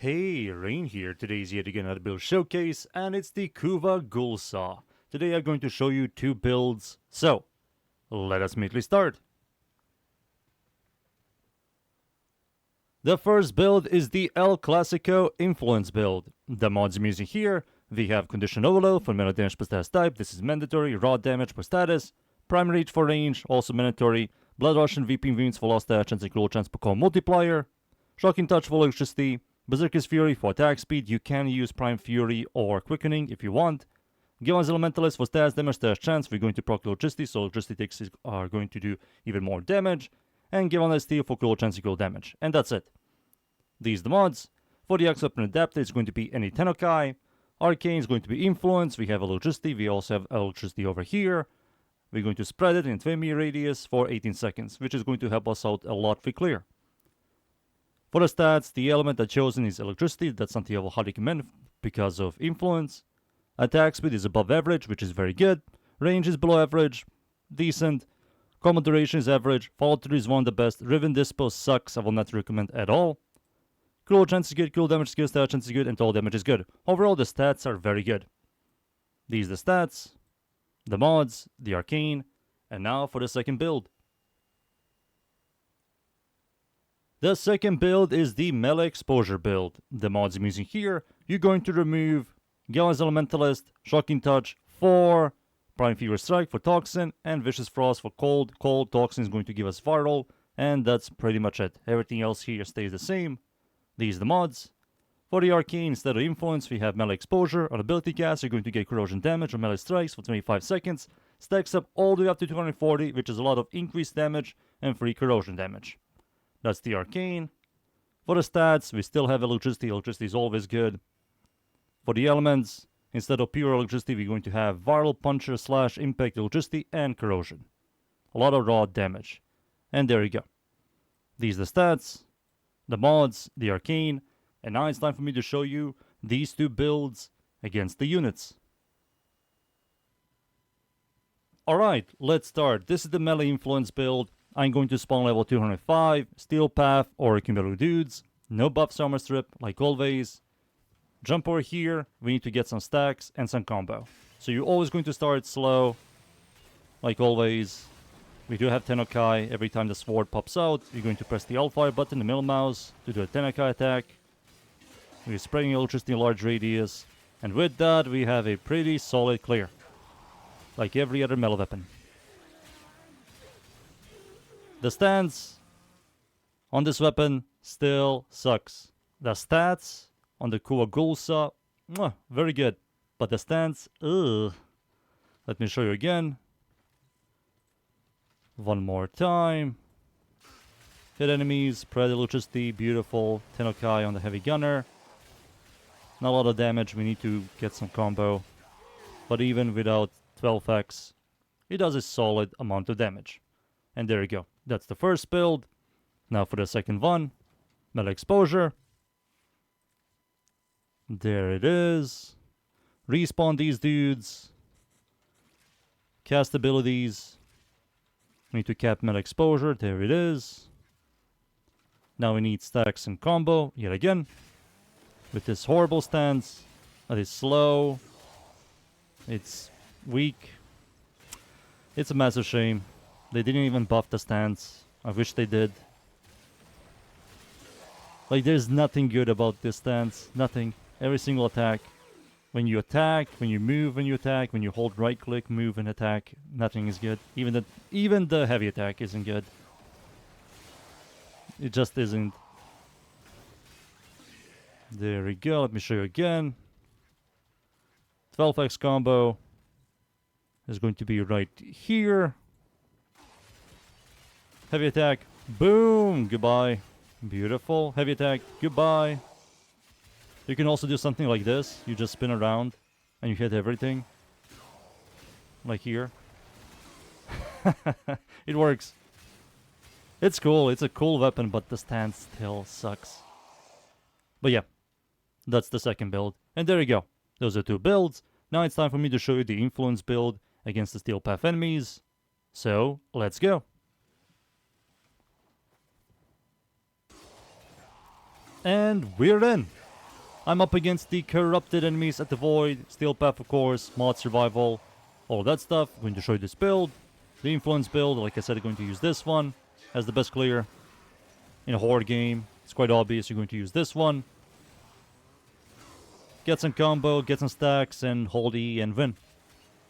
Hey, Rain here. Today's yet again another build showcase, and it's the Kuva Ghoulsaw. Today I'm going to show you two builds, so let us immediately start. The first build is the El Clasico Influence build. The mods I'm using here, we have Condition Overload for melee damage per status type, this is mandatory, raw damage per status, Primary Reach for range, also mandatory, Blood Rush and Weeping Wounds for lost stat chance and critical chance per call multiplier, Shocking Touch for electricity, Berserker's Fury for attack speed. You can use Prime Fury or Quickening if you want. Gillen's Elementalist for stats damage, stats chance. We're going to proc electricity, so electricity takes are going to do even more damage. And Gillen's Steel for critical chance equal damage. And that's it. These are the mods. For the Axe Weapon Adapted, it's going to be any Tenokai. Arcane is going to be Influence. We have electricity. We also have electricity over here. We're going to spread it in 20 radius for 18 seconds, which is going to help us out a lot for clear. For the stats, the element I've chosen is electricity. That's something I will highly recommend because of influence. Attack speed is above average, which is very good. Range is below average, decent. Combat duration is average. Follow through is one of the best. Riven Dispo sucks. I will not recommend at all. Critical chance is good, critical damage is good, stat chance is good, and total damage is good. Overall, the stats are very good. These are the stats, the mods, the arcane, and now for the second build. The second build is the melee exposure build. The mods I'm using here, you're going to remove Gillen's Elementalist, Shocking Touch for Prime Fever Strike for Toxin, and Vicious Frost for Cold. Cold Toxin is going to give us Viral, and that's pretty much it. Everything else here stays the same. These are the mods. For the Arcane, instead of Influence, we have Melee Exposure. On Ability Cast, you're going to get Corrosion Damage on Melee Strikes for 25 seconds. Stacks up all the way up to 240, which is a lot of increased damage and free Corrosion Damage. That's the Arcane. For the stats, we still have electricity. Electricity is always good. For the elements, instead of pure electricity, we're going to have Viral, Puncher, Slash, Impact, Electricity, and Corrosion. A lot of raw damage. And there you go. These are the stats, the mods, the Arcane, and now it's time for me to show you these two builds against the units. Alright, let's start. This is the Melee Influence build. I'm going to spawn level 205, Steel Path or Accumulator Dudes. No buffs armor strip, like always. Jump over here, we need to get some stacks and some combo. So you're always going to start slow, like always. We do have Tenokai. Every time the sword pops out, you're going to press the L-Fire button, the middle mouse, to do a Tenokai attack. We're spreading electricity in large radius. And with that, we have a pretty solid clear. Like every other melee weapon. The stance on this weapon still sucks. The stats on the Kuva Ghoulsaw, very good. But the stance, ugh. Let me show you again. One more time. Hit enemies, spread electricity, beautiful. Tenokai on the heavy gunner. Not a lot of damage, we need to get some combo. But even without 12x, it does a solid amount of damage. And there you go. That's the first build. Now for the second one. Melee Exposure. There it is. Respawn these dudes. Cast abilities. We need to cap Melee Exposure. There it is. Now we need stacks and combo. Yet again. With this horrible stance. That is slow. It's weak. It's a massive shame. They didn't even buff the stance. I wish they did. Like, there's nothing good about this stance. Nothing. Every single attack. When you attack, when you move, when you attack, when you hold right click, move and attack, nothing is good. Even the heavy attack isn't good. It just isn't. There we go. Let me show you again. 12x combo is going to be right here. Heavy attack, boom, goodbye. Beautiful. Heavy attack, goodbye. You can also do something like this. You just spin around and you hit everything. Like here. It works. It's cool. It's a cool weapon, but the stance still sucks. But yeah, that's the second build. And there you go. Those are two builds. Now it's time for me to show you the Influence build against the Steel Path enemies. So, let's go. And we're in. I'm up against the corrupted enemies at the Void, Steel Path of course, mod survival, all that stuff. I'm going to show you this build. The influence build, like I said, I'm going to use this one as the best clear. In a horde game, it's quite obvious you're going to use this one. Get some combo, get some stacks, and hold E and win.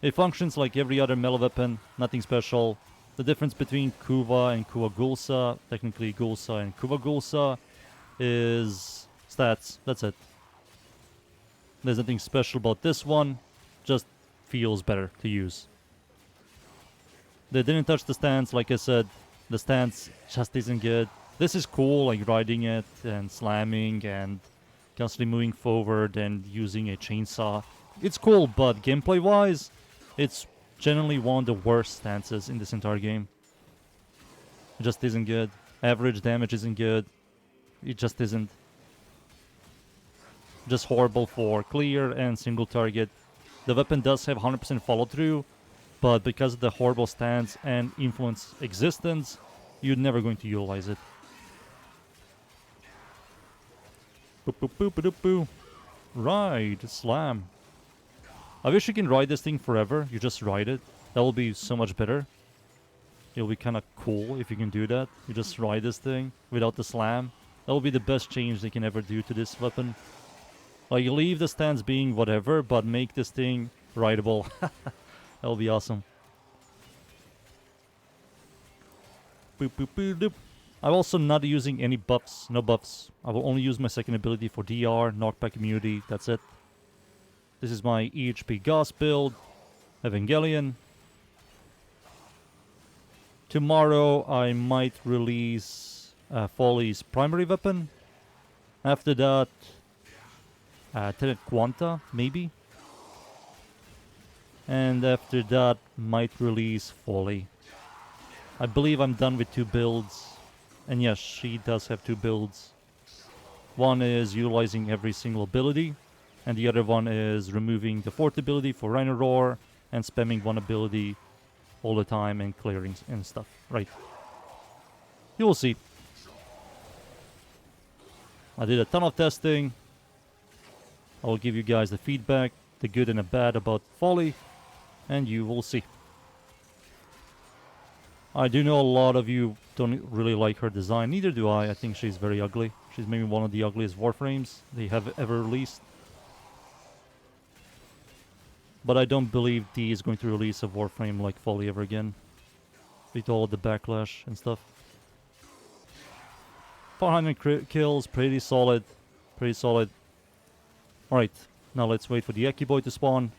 It functions like every other melee weapon, nothing special. The difference between Kuva and Kuva Ghoulsaw, technically Ghoulsaw and Kuva Ghoulsaw, is stats. That's it. There's nothing special about this one, just feels better to use. They didn't touch the stance, like I said. The stance just isn't good. This is cool, like riding it and slamming and constantly moving forward and using a chainsaw. It's cool, but gameplay-wise, it's generally one of the worst stances in this entire game. It just isn't good. Average damage isn't good. It just isn't. Just horrible for clear and single target. The weapon does have 100% follow-through, but because of the horrible stance and influence existence, you're never going to utilize it. Boop, boop, boop, boop, boop. Ride, slam. I wish you can ride this thing forever. You just ride it. That will be so much better. It'll be kind of cool if you can do that. You just ride this thing without the slam. That will be the best change they can ever do to this weapon. Like, leave the stance being whatever, but make this thing rideable. That'll be awesome. Boop, boop, boop, boop. I'm also not using any buffs, no buffs. I will only use my second ability for DR, knockback immunity, that's it. This is my EHP Gauss build, Evangelion. Tomorrow I might release Folly's primary weapon. After that, Tenet Quanta, maybe. And after that, might release Folly. I believe I'm done with 2 builds. And yes, she does have 2 builds. One is utilizing every single ability, and the other one is removing the 4th ability for Rhino Roar and spamming one ability all the time and clearing and stuff. Right. You will see. I did a ton of testing. I will give you guys the feedback, the good and the bad about Folly, and you will see. I do know a lot of you don't really like her design. Neither do I. I think she's very ugly. She's maybe one of the ugliest Warframes they have ever released. But I don't believe D is going to release a Warframe like Folly ever again. With all the backlash and stuff. 400 kills, pretty solid. Pretty solid. Alright, now let's wait for the Eki Boy to spawn.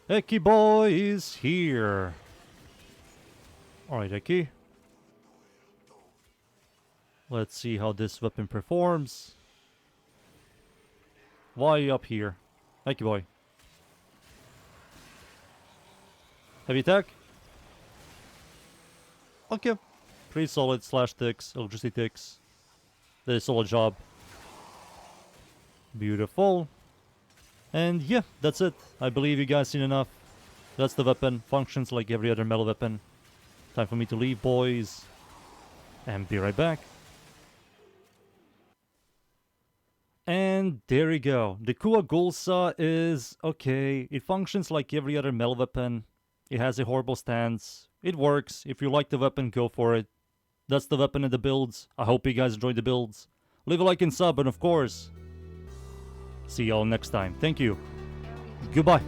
Eki Boy is here. Alright, Eki. Let's see how this weapon performs. Why are you up here? Eki Boy. Heavy attack? Okay. Pretty solid slash ticks, electricity ticks. Did a solid job. Beautiful. And yeah, that's it. I believe you guys seen enough. That's the weapon. Functions like every other metal weapon. Time for me to leave, boys. And be right back. And there we go. The Kuva Ghoulsaw is okay. It functions like every other metal weapon. It has a horrible stance. It works. If you like the weapon, go for it. That's the weapon in the builds. I hope you guys enjoyed the builds. Leave a like and sub, and of course, see y'all next time. Thank you. Goodbye.